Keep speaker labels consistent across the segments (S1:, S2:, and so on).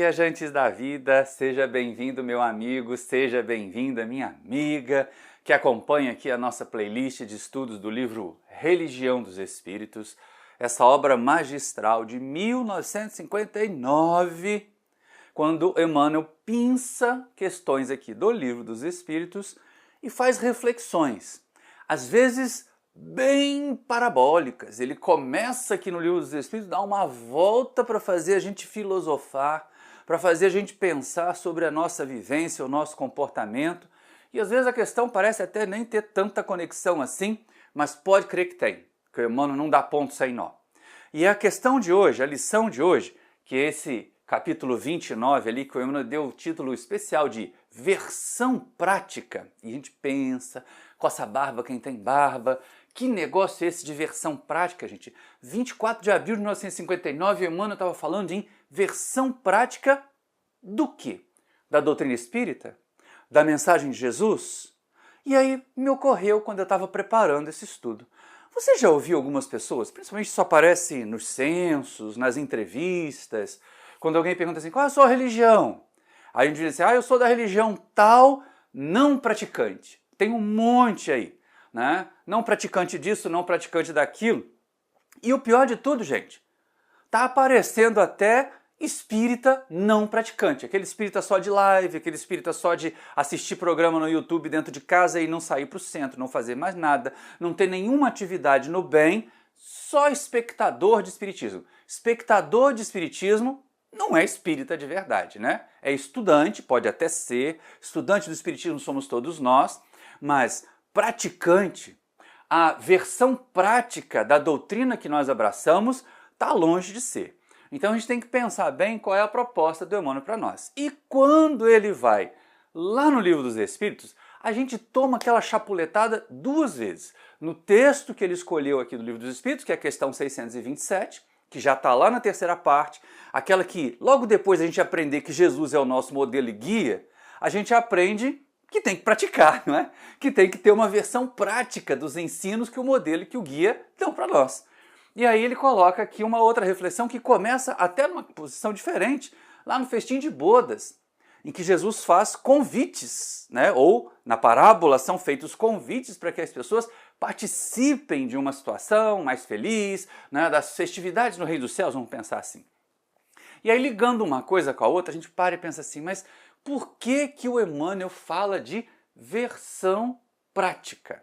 S1: viajantes da vida, seja bem-vindo meu amigo, seja bem-vinda minha amiga, que acompanha aqui a nossa playlist de estudos do livro Religião dos Espíritos, essa obra magistral de 1959, quando Emmanuel pinça questões aqui do Livro dos Espíritos e faz reflexões, às vezes bem parabólicas. Ele começa aqui no Livro dos Espíritos, dá uma volta para fazer a gente filosofar, para fazer a gente pensar sobre a nossa vivência, o nosso comportamento. E às vezes a questão parece até nem ter tanta conexão assim, mas pode crer que tem, que o Emmanuel não dá ponto sem nó. E a questão de hoje, a lição de hoje, que é esse capítulo 29 ali, que o Emmanuel deu o título especial de Versão Prática. E a gente pensa, coça a barba quem tem barba. Que negócio é esse de versão prática, gente? 24 de abril de 1959, Emmanuel estava falando em versão prática do quê? Da doutrina espírita? Da mensagem de Jesus? E aí me ocorreu quando eu estava preparando esse estudo. Você já ouviu algumas pessoas, principalmente isso aparece nos censos, nas entrevistas, quando alguém pergunta assim, qual é a sua religião? Aí a gente diz assim, eu sou da religião tal, não praticante. Tem um monte aí. Né? Não praticante disso, não praticante daquilo. E o pior de tudo, gente, tá aparecendo até espírita não praticante. Aquele espírita só de live, aquele espírita só de assistir programa no YouTube dentro de casa e não sair para o centro, não fazer mais nada, não ter nenhuma atividade no bem, só espectador de espiritismo. Espectador de espiritismo não é espírita de verdade, né? É estudante, pode até ser, estudante do espiritismo somos todos nós, mas praticante, a versão prática da doutrina que nós abraçamos está longe de ser. Então a gente tem que pensar bem qual é a proposta do Emmanuel para nós. E quando ele vai lá no Livro dos Espíritos, a gente toma aquela chapuletada duas vezes. No texto que ele escolheu aqui do Livro dos Espíritos, que é a questão 627, que já está lá na terceira parte, aquela que logo depois a gente aprender que Jesus é o nosso modelo e guia, a gente aprende que tem que praticar, não é? Que tem que ter uma versão prática dos ensinos que o modelo e que o guia dão para nós. E aí ele coloca aqui uma outra reflexão que começa até numa posição diferente, lá no festim de bodas, em que Jesus faz convites, né? Ou na parábola são feitos convites para que as pessoas participem de uma situação mais feliz, né? Das festividades no Reino dos Céus, vamos pensar assim. E aí ligando uma coisa com a outra, a gente para e pensa assim, mas por que que o Emmanuel fala de versão prática?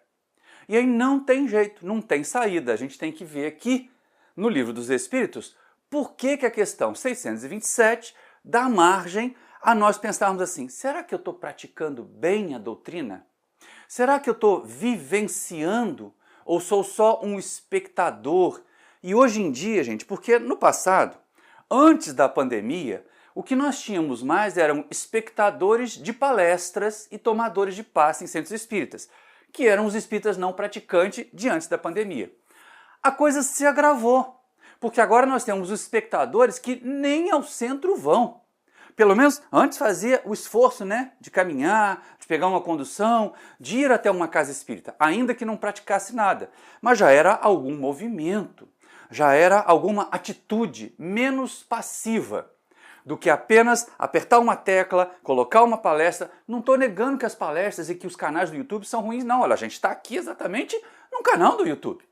S1: E aí não tem jeito, não tem saída. A gente tem que ver aqui no Livro dos Espíritos por que que a questão 627 dá margem a nós pensarmos assim, será que eu estou praticando bem a doutrina? Será que eu estou vivenciando ou sou só um espectador? E hoje em dia, gente, porque no passado, antes da pandemia, o que nós tínhamos mais eram espectadores de palestras e tomadores de passe em centros espíritas, que eram os espíritas não praticantes de antes da pandemia. A coisa se agravou, porque agora nós temos os espectadores que nem ao centro vão. Pelo menos antes fazia o esforço, né, de caminhar, de pegar uma condução, de ir até uma casa espírita, ainda que não praticasse nada, mas já era algum movimento, já era alguma atitude menos passiva do que apenas apertar uma tecla, colocar uma palestra. Não estou negando que as palestras e que os canais do YouTube são ruins, não. Olha, a gente está aqui exatamente no canal do YouTube.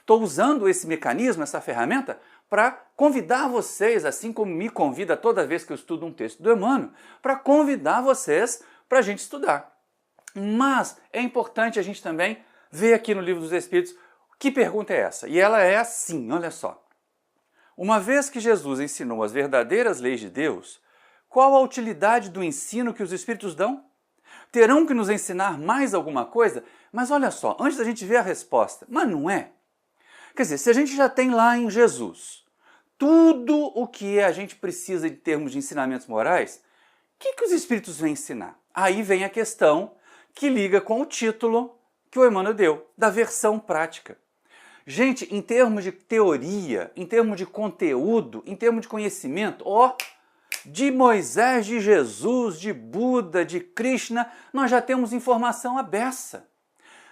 S1: Estou usando esse mecanismo, essa ferramenta, para convidar vocês, assim como me convida toda vez que eu estudo um texto do Emmanuel, para convidar vocês para a gente estudar. Mas é importante a gente também ver aqui no Livro dos Espíritos que pergunta é essa. E ela é assim, olha só. Uma vez que Jesus ensinou as verdadeiras leis de Deus, qual a utilidade do ensino que os Espíritos dão? Terão que nos ensinar mais alguma coisa? Mas olha só, antes da gente ver a resposta, mas não é? Quer dizer, se a gente já tem lá em Jesus tudo o que a gente precisa em termos de ensinamentos morais, o que os Espíritos vêm ensinar? Aí vem a questão que liga com o título que o Emmanuel deu, da versão prática. Gente, em termos de teoria, em termos de conteúdo, em termos de conhecimento, de Moisés, de Jesus, de Buda, de Krishna, nós já temos informação à beça.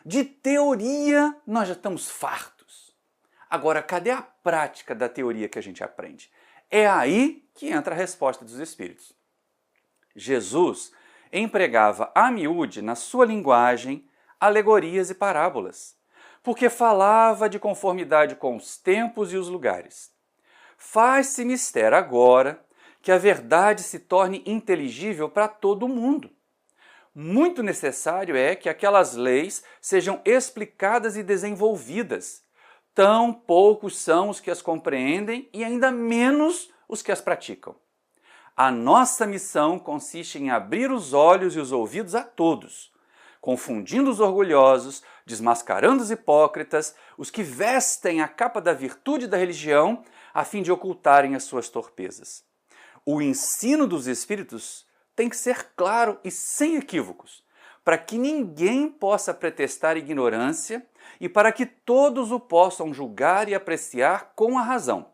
S1: De teoria, nós já estamos fartos. Agora, cadê a prática da teoria que a gente aprende? É aí que entra a resposta dos Espíritos. Jesus empregava a miúde, na sua linguagem, alegorias e parábolas, porque falava de conformidade com os tempos e os lugares. Faz-se mister agora que a verdade se torne inteligível para todo mundo. Muito necessário é que aquelas leis sejam explicadas e desenvolvidas. Tão poucos são os que as compreendem e ainda menos os que as praticam. A nossa missão consiste em abrir os olhos e os ouvidos a todos, confundindo os orgulhosos, desmascarando os hipócritas, os que vestem a capa da virtude e da religião, a fim de ocultarem as suas torpezas. O ensino dos Espíritos tem que ser claro e sem equívocos, para que ninguém possa pretextar ignorância e para que todos o possam julgar e apreciar com a razão.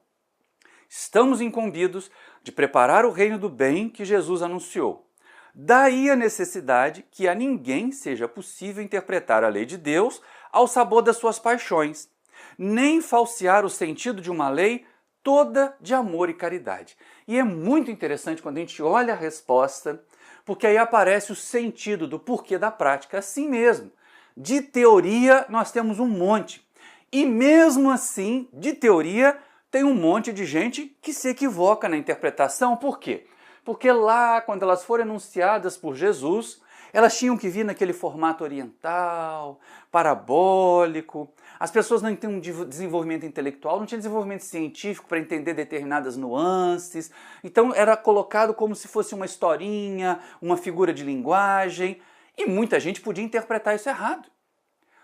S1: Estamos incumbidos de preparar o reino do bem que Jesus anunciou. Daí a necessidade que a ninguém seja possível interpretar a lei de Deus ao sabor das suas paixões, nem falsear o sentido de uma lei toda de amor e caridade. E é muito interessante quando a gente olha a resposta, porque aí aparece o sentido do porquê da prática. Assim mesmo, de teoria nós temos um monte, e mesmo assim, de teoria, tem um monte de gente que se equivoca na interpretação. Por quê? Porque lá, quando elas foram enunciadas por Jesus, elas tinham que vir naquele formato oriental, parabólico. As pessoas não tinham desenvolvimento intelectual, não tinham desenvolvimento científico para entender determinadas nuances. Então era colocado como se fosse uma historinha, uma figura de linguagem, e muita gente podia interpretar isso errado.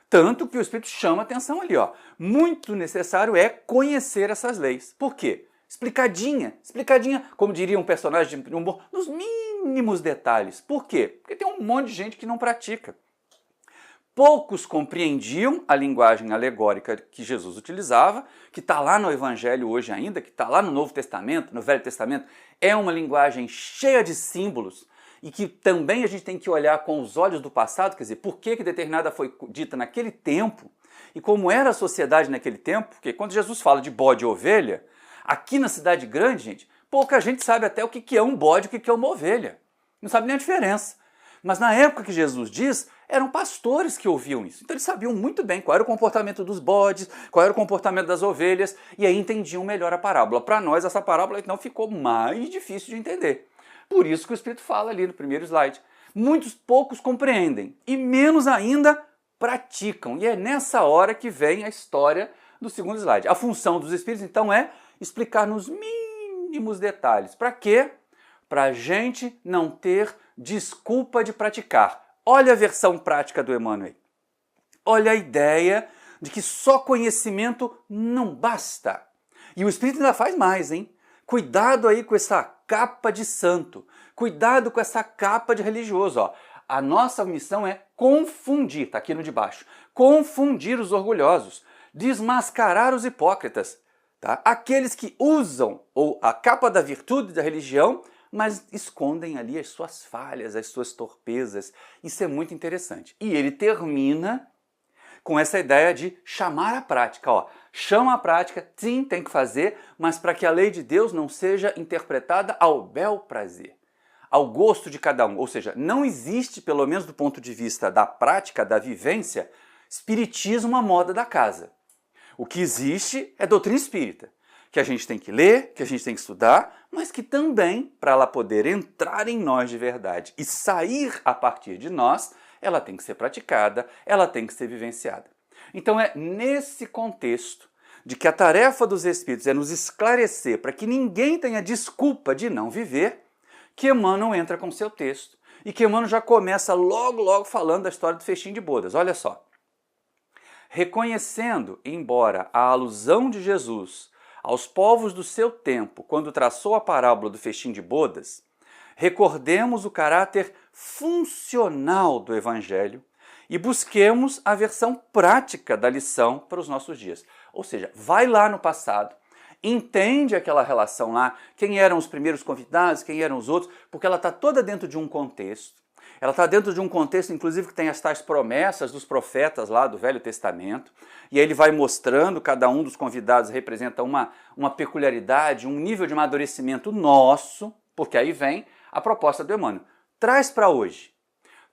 S1: Tanto que o Espírito chama a atenção ali, ó. Muito necessário é conhecer essas leis. Por quê? Explicadinha, como diria um personagem de humor, nos mínimos detalhes. Por quê? Porque tem um monte de gente que não pratica. Poucos compreendiam a linguagem alegórica que Jesus utilizava, que está lá no Evangelho hoje ainda, que está lá no Novo Testamento, no Velho Testamento. É uma linguagem cheia de símbolos, e que também a gente tem que olhar com os olhos do passado, quer dizer, por que determinada foi dita naquele tempo, e como era a sociedade naquele tempo, porque quando Jesus fala de bode e ovelha, aqui na cidade grande, gente, pouca gente sabe até o que é um bode e o que é uma ovelha. Não sabe nem a diferença. Mas na época que Jesus diz, eram pastores que ouviam isso. Então eles sabiam muito bem qual era o comportamento dos bodes, qual era o comportamento das ovelhas, e aí entendiam melhor a parábola. Para nós, essa parábola então ficou mais difícil de entender. Por isso que o Espírito fala ali no primeiro slide. Poucos compreendem e menos ainda praticam. E é nessa hora que vem a história do segundo slide. A função dos Espíritos, então, é explicar nos mínimos detalhes. Para quê? Para a gente não ter desculpa de praticar. Olha a versão prática do Emmanuel. Olha a ideia de que só conhecimento não basta. E o Espírito ainda faz mais, hein? Cuidado aí com essa capa de santo. Cuidado com essa capa de religioso. Ó. A nossa missão é confundir, está aqui no de baixo, confundir os orgulhosos, desmascarar os hipócritas, tá? Aqueles que usam a capa da virtude da religião, mas escondem ali as suas falhas, as suas torpezas. Isso é muito interessante. E ele termina com essa ideia de chamar a prática. Ó, chama a prática, sim, tem que fazer, mas para que a lei de Deus não seja interpretada ao bel prazer, ao gosto de cada um. Ou seja, não existe, pelo menos do ponto de vista da prática, da vivência, espiritismo à moda da casa. O que existe é doutrina espírita, que a gente tem que ler, que a gente tem que estudar, mas que também, para ela poder entrar em nós de verdade e sair a partir de nós, ela tem que ser praticada, ela tem que ser vivenciada. Então é nesse contexto de que a tarefa dos Espíritos é nos esclarecer para que ninguém tenha desculpa de não viver, que Emmanuel entra com seu texto. E que Emmanuel já começa logo falando da história do festim de bodas. Olha só. Reconhecendo, embora a alusão de Jesus aos povos do seu tempo, quando traçou a parábola do festim de bodas, recordemos o caráter funcional do Evangelho e busquemos a versão prática da lição para os nossos dias. Ou seja, vai lá no passado, entende aquela relação lá, quem eram os primeiros convidados, quem eram os outros, porque ela está toda dentro de um contexto. Ela está dentro de um contexto, inclusive, que tem as tais promessas dos profetas lá do Velho Testamento, e aí ele vai mostrando, cada um dos convidados representa uma peculiaridade, um nível de amadurecimento nosso, porque aí vem a proposta do Emmanuel. Traz para hoje.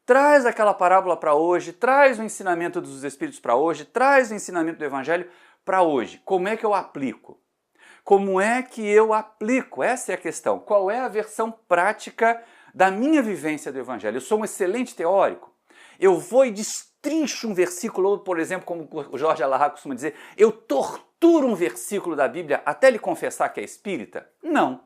S1: Traz aquela parábola para hoje, traz o ensinamento dos Espíritos para hoje, traz o ensinamento do Evangelho para hoje. Como é que eu aplico? Como é que eu aplico? Essa é a questão. Qual é a versão prática da minha vivência do Evangelho? Eu sou um excelente teórico? Eu vou e destrincho um versículo, ou, por exemplo, como o Jorge Alahá costuma dizer, eu torturo um versículo da Bíblia até ele confessar que é espírita? Não.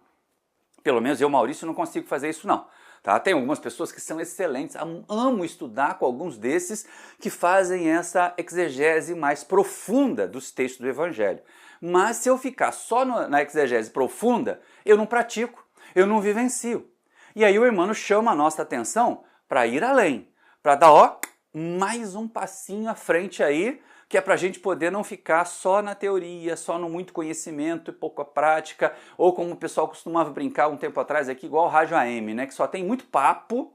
S1: Pelo menos eu, Maurício, não consigo fazer isso não. Tá? Tem algumas pessoas que são excelentes, amo estudar com alguns desses que fazem essa exegese mais profunda dos textos do Evangelho. Mas se eu ficar só na exegese profunda, eu não pratico, eu não vivencio. E aí o Emmanuel chama a nossa atenção para ir além, para dar mais um passinho à frente aí, que é para a gente poder não ficar só na teoria, só no muito conhecimento e pouca prática, ou como o pessoal costumava brincar um tempo atrás aqui, igual o rádio AM, né, que só tem muito papo,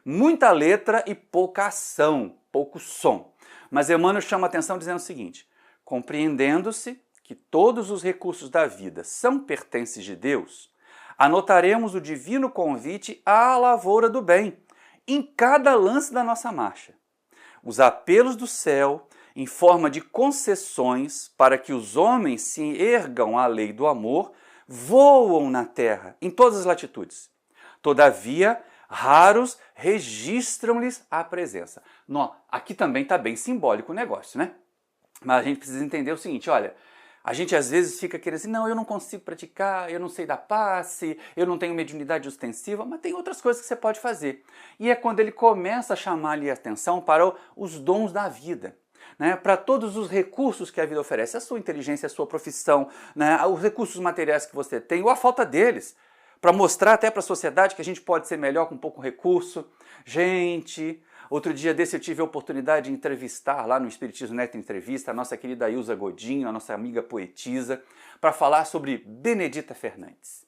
S1: muita letra e pouca ação, pouco som. Mas Emmanuel chama a atenção dizendo o seguinte: compreendendo-se que todos os recursos da vida são pertences de Deus, anotaremos o divino convite à lavoura do bem, em cada lance da nossa marcha. Os apelos do céu, em forma de concessões para que os homens se ergam à lei do amor, voam na terra, em todas as latitudes. Todavia, raros registram-lhes a presença. Aqui também está bem simbólico o negócio, né? Mas a gente precisa entender o seguinte, olha, a gente às vezes fica querendo assim, não, eu não consigo praticar, eu não sei dar passe, eu não tenho mediunidade ostensiva, mas tem outras coisas que você pode fazer. E é quando ele começa a chamar-lhe a atenção para os dons da vida. Né, para todos os recursos que a vida oferece, a sua inteligência, a sua profissão, né, os recursos materiais que você tem, ou a falta deles, para mostrar até para a sociedade que a gente pode ser melhor com pouco recurso. Gente, outro dia desse eu tive a oportunidade de entrevistar lá no Espiritismo Neto Entrevista a nossa querida Ilza Godinho, a nossa amiga poetisa, para falar sobre Benedita Fernandes,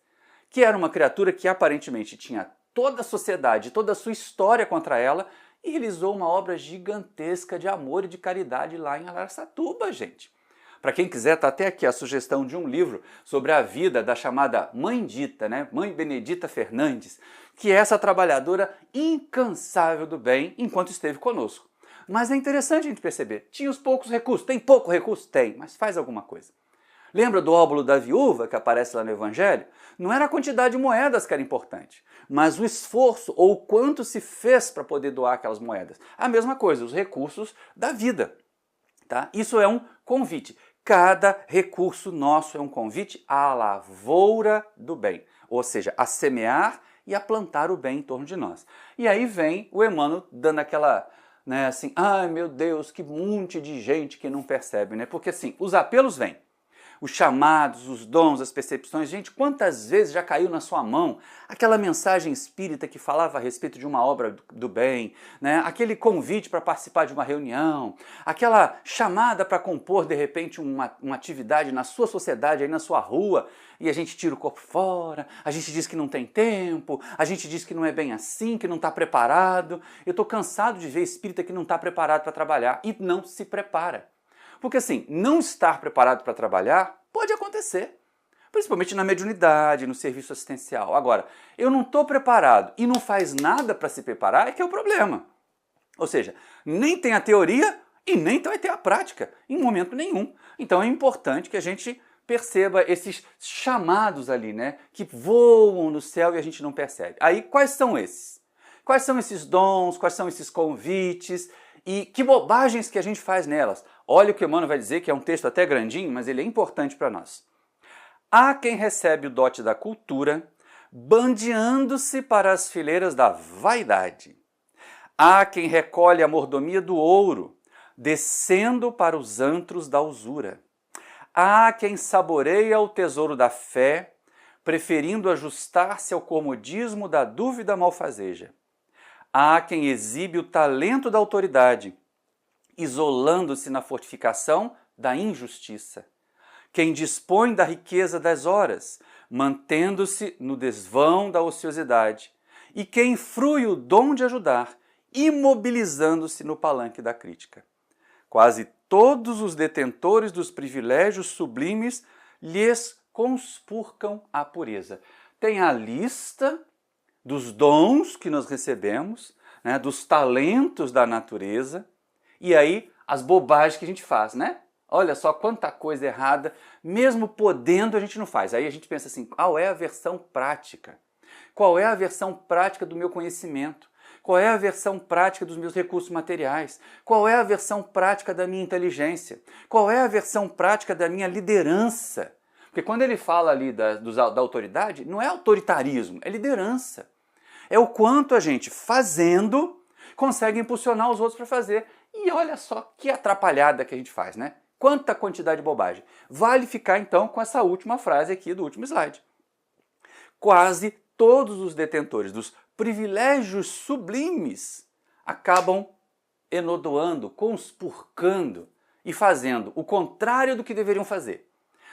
S1: que era uma criatura que aparentemente tinha toda a sociedade, toda a sua história contra ela, e realizou uma obra gigantesca de amor e de caridade lá em Araçatuba, gente. Para quem quiser, está até aqui a sugestão de um livro sobre a vida da chamada Mãe Dita, né? Mãe Benedita Fernandes, que é essa trabalhadora incansável do bem enquanto esteve conosco. Mas é interessante a gente perceber, tinha os poucos recursos, tem pouco recurso? Tem, mas faz alguma coisa. Lembra do óbolo da viúva que aparece lá no Evangelho? Não era a quantidade de moedas que era importante, mas o esforço ou o quanto se fez para poder doar aquelas moedas. A mesma coisa, os recursos da vida. Tá? Isso é um convite. Cada recurso nosso é um convite à lavoura do bem, ou seja, a semear e a plantar o bem em torno de nós. E aí vem o Emmanuel dando aquela, né, assim, ai meu Deus, que monte de gente que não percebe, né? Porque assim, os apelos vêm. Os chamados, os dons, as percepções. Gente, quantas vezes já caiu na sua mão aquela mensagem espírita que falava a respeito de uma obra do bem, né? Aquele convite para participar de uma reunião, aquela chamada para compor, de repente, uma atividade na sua sociedade, aí na sua rua, e a gente tira o corpo fora, a gente diz que não tem tempo, a gente diz que não é bem assim, que não está preparado. Eu estou cansado de ver espírita que não está preparado para trabalhar e não se prepara. Porque assim, não estar preparado para trabalhar pode acontecer, principalmente na mediunidade, no serviço assistencial. Agora, eu não estou preparado e não faz nada para se preparar, é que é o problema. Ou seja, nem tem a teoria e nem vai ter a prática, em momento nenhum. Então é importante que a gente perceba esses chamados ali, né, que voam no céu e a gente não percebe. Aí, quais são esses? Quais são esses dons, quais são esses convites e que bobagens que a gente faz nelas? Olha o que o Emmanuel vai dizer, que é um texto até grandinho, mas ele é importante para nós. Há quem recebe o dote da cultura, bandeando-se para as fileiras da vaidade. Há quem recolhe a mordomia do ouro, descendo para os antros da usura. Há quem saboreia o tesouro da fé, preferindo ajustar-se ao comodismo da dúvida malfazeja. Há quem exibe o talento da autoridade, isolando-se na fortificação da injustiça. Quem dispõe da riqueza das horas, mantendo-se no desvão da ociosidade. E quem frui o dom de ajudar, imobilizando-se no palanque da crítica. Quase todos os detentores dos privilégios sublimes lhes conspurcam a pureza. Tem a lista dos dons que nós recebemos, né, dos talentos da natureza, e aí as bobagens que a gente faz, né? Olha só quanta coisa errada, mesmo podendo a gente não faz. Aí a gente pensa assim, qual é a versão prática? Qual é a versão prática do meu conhecimento? Qual é a versão prática dos meus recursos materiais? Qual é a versão prática da minha inteligência? Qual é a versão prática da minha liderança? Porque quando ele fala ali da autoridade, não é autoritarismo, é liderança. É o quanto a gente, fazendo, consegue impulsionar os outros para fazer. E olha só que atrapalhada que a gente faz, né? Quanta quantidade de bobagem. Vale ficar então com essa última frase aqui do último slide. Quase todos os detentores dos privilégios sublimes acabam enodoando, conspurcando e fazendo o contrário do que deveriam fazer.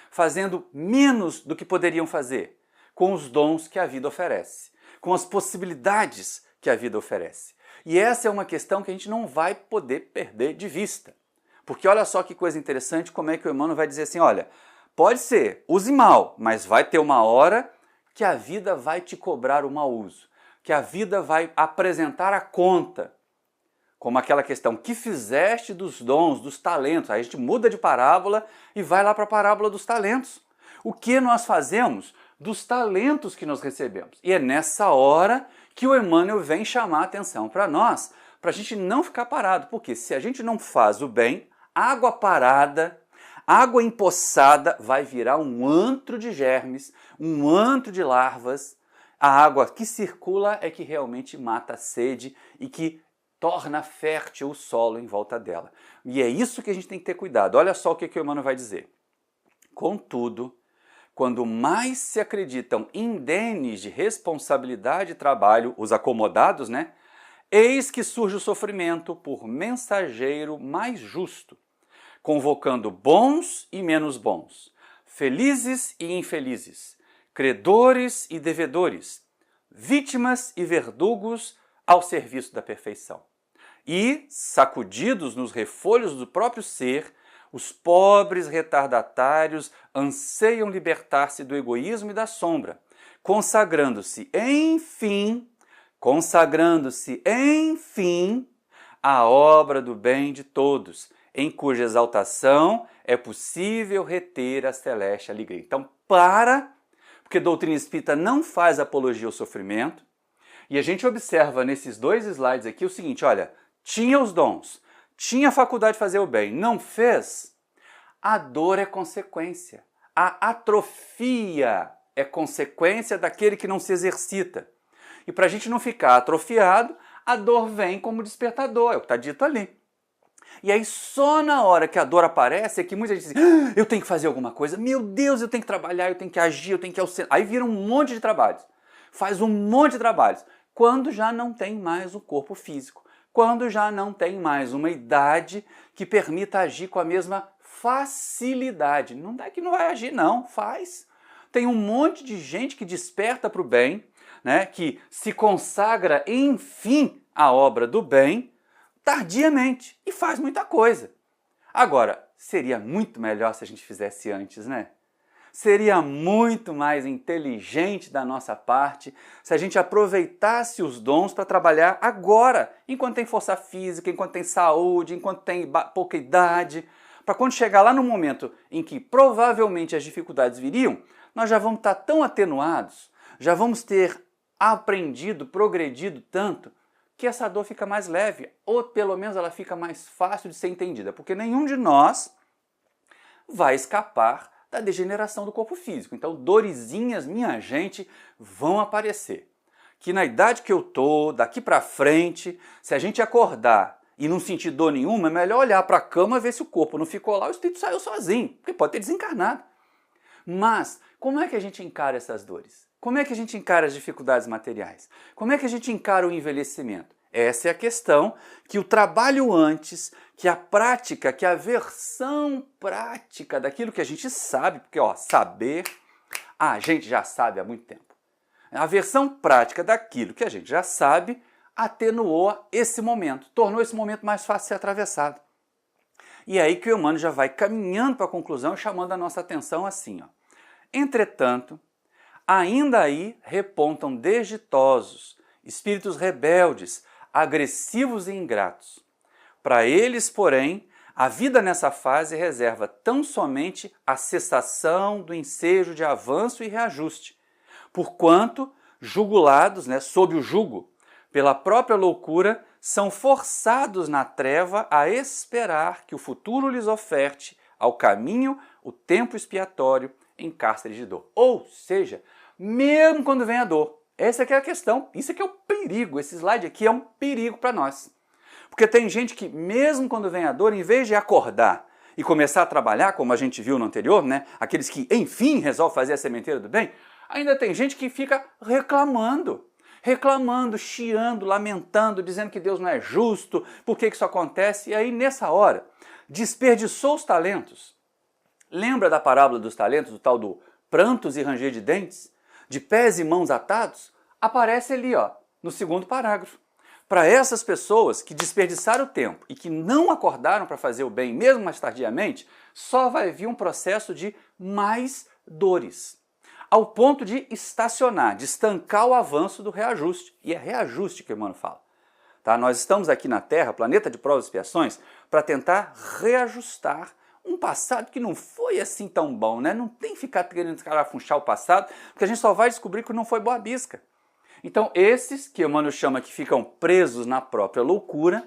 S1: Fazendo menos do que poderiam fazer com os dons que a vida oferece, com as possibilidades que a vida oferece. E essa é uma questão que a gente não vai poder perder de vista. Porque olha só que coisa interessante, como é que o Emmanuel vai dizer assim, olha, pode ser, use mal, mas vai ter uma hora que a vida vai te cobrar o mau uso, que a vida vai apresentar a conta, como aquela questão, que fizeste dos dons, dos talentos? Aí a gente muda de parábola e vai lá para a parábola dos talentos. O que nós fazemos dos talentos que nós recebemos? E é nessa hora que o Emmanuel vem chamar a atenção para nós, para a gente não ficar parado, porque se a gente não faz o bem, água parada, água empoçada vai virar um antro de germes, um antro de larvas. A água que circula é que realmente mata a sede e que torna fértil o solo em volta dela. E é isso que a gente tem que ter cuidado. Olha só o que o Emmanuel vai dizer. Contudo, quando mais se acreditam indenes de responsabilidade e trabalho, os acomodados, né? Eis que surge o sofrimento por mensageiro mais justo, convocando bons e menos bons, felizes e infelizes, credores e devedores, vítimas e verdugos ao serviço da perfeição. E, sacudidos nos refolhos do próprio ser, os pobres retardatários anseiam libertar-se do egoísmo e da sombra, consagrando-se, enfim, à obra do bem de todos, em cuja exaltação é possível reter a celeste alegria. Então, porque a doutrina espírita não faz apologia ao sofrimento, e a gente observa nesses dois slides aqui o seguinte, olha, tinha os dons, tinha a faculdade de fazer o bem, não fez, a dor é consequência, a atrofia é consequência daquele que não se exercita. E para a gente não ficar atrofiado, a dor vem como despertador, é o que está dito ali. E aí só na hora que a dor aparece é que muita gente diz, eu tenho que fazer alguma coisa, meu Deus, eu tenho que trabalhar, eu tenho que agir, eu tenho que ir ao centro. Aí vira um monte de trabalhos, faz um monte de trabalhos, quando já não tem mais o corpo físico, quando já não tem mais uma idade que permita agir com a mesma facilidade. Não é que não vai agir, não, faz. Tem um monte de gente que desperta para o bem, né, que se consagra, enfim, à obra do bem, tardiamente, e faz muita coisa. Agora, seria muito melhor se a gente fizesse antes, né? Seria muito mais inteligente da nossa parte se a gente aproveitasse os dons para trabalhar agora, enquanto tem força física, enquanto tem saúde, enquanto tem pouca idade, para quando chegar lá no momento em que provavelmente as dificuldades viriam, nós já vamos estar tão atenuados, já vamos ter aprendido, progredido tanto, que essa dor fica mais leve, ou pelo menos ela fica mais fácil de ser entendida, porque nenhum de nós vai escapar da degeneração do corpo físico. Então, dorezinhas, minha gente, vão aparecer. Que na idade que eu tô, daqui para frente, se a gente acordar e não sentir dor nenhuma, é melhor olhar para a cama, ver se o corpo não ficou lá, o espírito saiu sozinho, porque pode ter desencarnado. Mas, como é que a gente encara essas dores? Como é que a gente encara as dificuldades materiais? Como é que a gente encara o envelhecimento? Essa é a questão que o trabalho antes, que a prática, que a versão prática daquilo que a gente sabe, porque saber, a gente já sabe há muito tempo. A versão prática daquilo que a gente já sabe, atenuou esse momento, tornou esse momento mais fácil de ser atravessado. E é aí que o Emmanuel já vai caminhando para a conclusão, chamando a nossa atenção assim, ó. Entretanto, ainda aí repontam desditosos, espíritos rebeldes, agressivos e ingratos. Para eles, porém, a vida nessa fase reserva tão somente a cessação do ensejo de avanço e reajuste, porquanto, jugulados, sob o jugo, pela própria loucura, são forçados na treva a esperar que o futuro lhes oferte ao caminho o tempo expiatório em cárcere de dor. Ou seja, mesmo quando vem a dor, essa aqui é a questão, isso aqui é o perigo, esse slide aqui é um perigo para nós. Porque tem gente que, mesmo quando vem a dor, em vez de acordar e começar a trabalhar, como a gente viu no anterior, aqueles que, enfim, resolvem fazer a sementeira do bem, ainda tem gente que fica reclamando, chiando, lamentando, dizendo que Deus não é justo, por que isso acontece? E aí, nessa hora, desperdiçou os talentos. Lembra da parábola dos talentos, do tal do prantos e ranger de dentes, de pés e mãos atados? Aparece ali, no segundo parágrafo. Para essas pessoas que desperdiçaram o tempo e que não acordaram para fazer o bem, mesmo mais tardiamente, só vai vir um processo de mais dores, ao ponto de estacionar, de estancar o avanço do reajuste. E é reajuste que o Emmanuel fala. Tá? Nós estamos aqui na Terra, planeta de provas e expiações, para tentar reajustar um passado que não foi assim tão bom, Não tem que ficar querendo escarafunchar o passado, porque a gente só vai descobrir que não foi boa bisca. Então esses, que Emmanuel chama que ficam presos na própria loucura,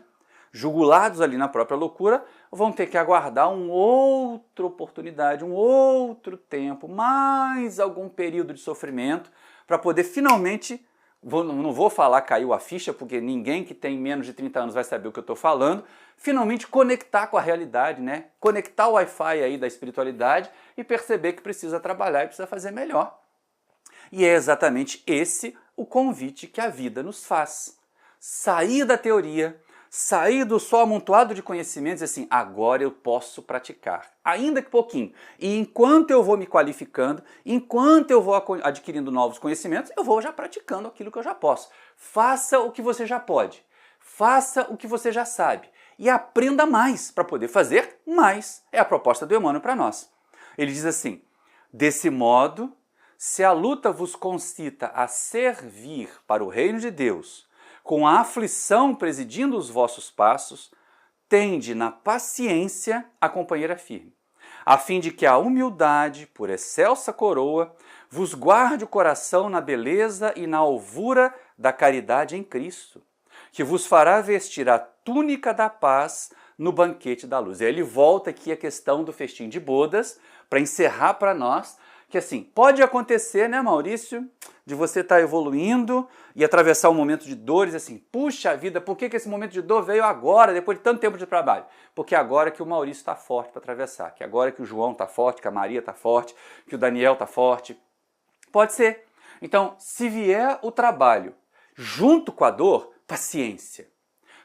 S1: jugulados ali na própria loucura, vão ter que aguardar uma outra oportunidade, um outro tempo, mais algum período de sofrimento, para poder finalmente, não vou falar caiu a ficha, porque ninguém que tem menos de 30 anos vai saber o que eu estou falando, finalmente conectar com a realidade, conectar o Wi-Fi aí da espiritualidade e perceber que precisa trabalhar e precisa fazer melhor. E é exatamente esse o convite que a vida nos faz. Sair da teoria, sair do só amontoado de conhecimentos e assim, agora eu posso praticar, ainda que pouquinho. E enquanto eu vou me qualificando, enquanto eu vou adquirindo novos conhecimentos, eu vou já praticando aquilo que eu já posso. Faça o que você já pode, faça o que você já sabe e aprenda mais para poder fazer mais. É a proposta do Emmanuel para nós. Ele diz assim, desse modo, se a luta vos concita a servir para o reino de Deus, com a aflição presidindo os vossos passos, tende na paciência a companheira firme, a fim de que a humildade, por excelsa coroa, vos guarde o coração na beleza e na alvura da caridade em Cristo, que vos fará vestir a túnica da paz no banquete da luz. E aí ele volta aqui a questão do festim de bodas, para encerrar para nós, que assim, pode acontecer, Maurício, de você estar evoluindo e atravessar um momento de dores, assim, puxa vida, por que esse momento de dor veio agora, depois de tanto tempo de trabalho? Porque agora que o Maurício está forte para atravessar, que agora que o João está forte, que a Maria está forte, que o Daniel está forte. Pode ser. Então, se vier o trabalho junto com a dor, paciência.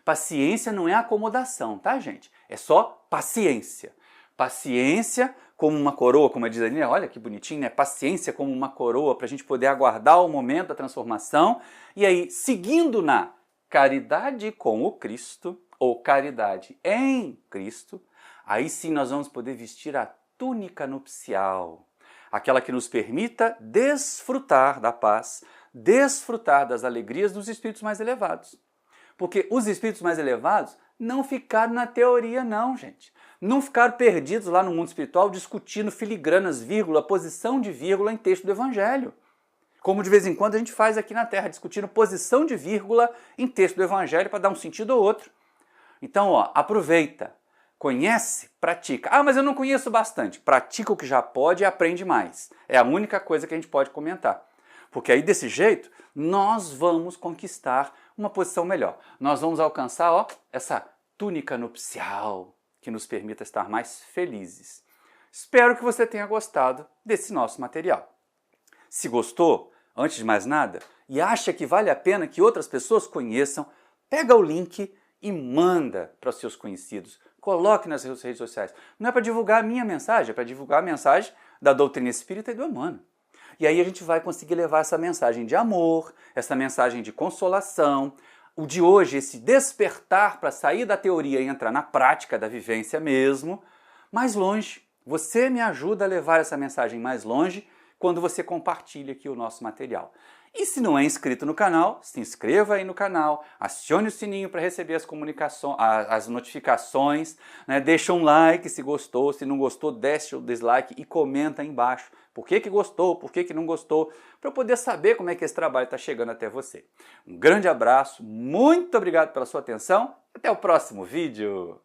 S1: Paciência não é acomodação, tá, gente? É só paciência. Paciência como uma coroa, como diz a Daniela, olha que bonitinho, Paciência como uma coroa para a gente poder aguardar o momento da transformação e aí, seguindo na caridade com o Cristo, ou caridade em Cristo, aí sim nós vamos poder vestir a túnica nupcial, aquela que nos permita desfrutar da paz, desfrutar das alegrias dos espíritos mais elevados. Porque os espíritos mais elevados não ficaram na teoria não, gente. Não ficaram perdidos lá no mundo espiritual discutindo filigranas, vírgula, posição de vírgula em texto do Evangelho. Como de vez em quando a gente faz aqui na Terra, discutindo posição de vírgula em texto do Evangelho para dar um sentido ou outro. Então, aproveita, conhece, pratica. Ah, mas eu não conheço bastante. Pratica o que já pode e aprende mais. É a única coisa que a gente pode comentar. Porque aí, desse jeito, nós vamos conquistar uma posição melhor. Nós vamos alcançar essa túnica nupcial que nos permita estar mais felizes. Espero que você tenha gostado desse nosso material. Se gostou, antes de mais nada, e acha que vale a pena que outras pessoas conheçam, pega o link e manda para os seus conhecidos. Coloque nas redes sociais. Não é para divulgar a minha mensagem, é para divulgar a mensagem da doutrina espírita e do Emmanuel. E aí a gente vai conseguir levar essa mensagem de amor, essa mensagem de consolação, o de hoje, esse despertar para sair da teoria e entrar na prática da vivência mesmo, mais longe. Você me ajuda a levar essa mensagem mais longe quando você compartilha aqui o nosso material. E se não é inscrito no canal, se inscreva aí no canal, acione o sininho para receber as notificações, né? Deixa um like se gostou, se não gostou, deixa o dislike e comenta aí embaixo por que gostou, por que não gostou, para eu poder saber como é que esse trabalho está chegando até você. Um grande abraço, muito obrigado pela sua atenção, até o próximo vídeo!